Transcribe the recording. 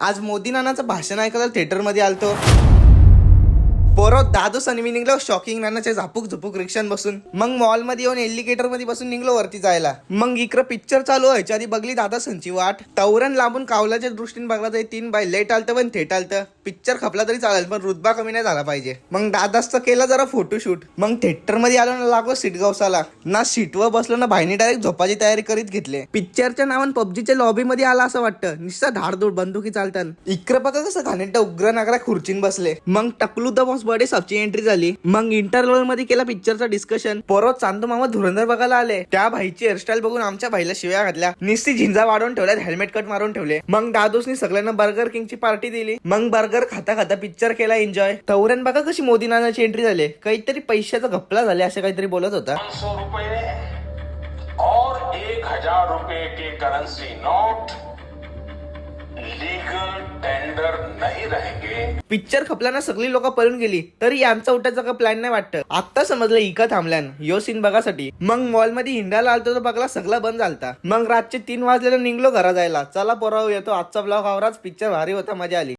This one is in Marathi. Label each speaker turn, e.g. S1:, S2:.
S1: आज मोदी नानाचं भाषण ऐकायला थिएटर मध्ये आलतो. परत दादू सनी मी निघलो शॉकिंग नानाच्या झापूक झुपूक रिक्षान बसून. मग मॉल मध्ये येऊन एलिगेटर मध्ये बसून निघलो वरती जायला. मग इकडं पिक्चर चालू व्हायच्या आधी बघली दादा संची वाट. तवरण लांबून कावल्याच्या दृष्टीने बघला तरी 3 बाय लेट आलतं पण थेट आलतं. पिक्चर खपला तरी चालेल पण रुतबा कमी नाही झाला पाहिजे. मग दादाचं केलं जरा फोटोशूट. मग थिएटर मध्ये आलो ना लागलो सीट गवसाला. ना सीटवर बसलो ना भाईने डायरेक्ट झोपाची तयारी करीत घेतली. पिक्चरच्या नावान पबजीच्या लॉबी मध्ये आला असं वाटतं. निश्चित धाडधूड बंदुकी चालतात. इकडं बघा कसं घाणेट उग्र नागरा खुर्चीन बसले. मग टकलू द बॉस बर्थडे सबची एंट्री झाली. मग इंटरव्हल मध्ये केला पिक्चरचा डिस्कशन. परत चांदू मामा धुरंधर बघायला आले. त्या भाईची हेअरस्टाईल बघून आमच्या भाईला शिव्या घातल्या. निस्ती झिंजा वाढवून ठेवल्यात, हेल्मेट कट मारून ठेवले. मग दादूसनी सगळ्यांना बर्गर किंगची पार्टी दिली. मग बर्गर खाता खाता पिक्चर केला एन्जॉय. तवरण बघा कशी मोदी नानाची एंट्री झाली. काहीतरी पैशाचा घपला झाले असे काहीतरी बोलत होता.
S2: 500 रुपए और 1000 रुपए के करेंसी नोट लीगल टेंडर नहीं रहेंगे.
S1: पिक्चर खपल्यानं सगळी लोक पळून गेली तरी यांचा उठायचा का प्लॅन नाही वाटतं. आता समजलं इका थांबल्यान यो सीन बघासाठी. मग मॉल मध्ये हिंडायला आलतो तर बघला सगळा बंद झालता. मग रातचे 3 वाजलेला निघलो घरा जायला. चला पोराव येतो आजचा ब्लॉग आवराच. पिक्चर भारी होता, मजा आली.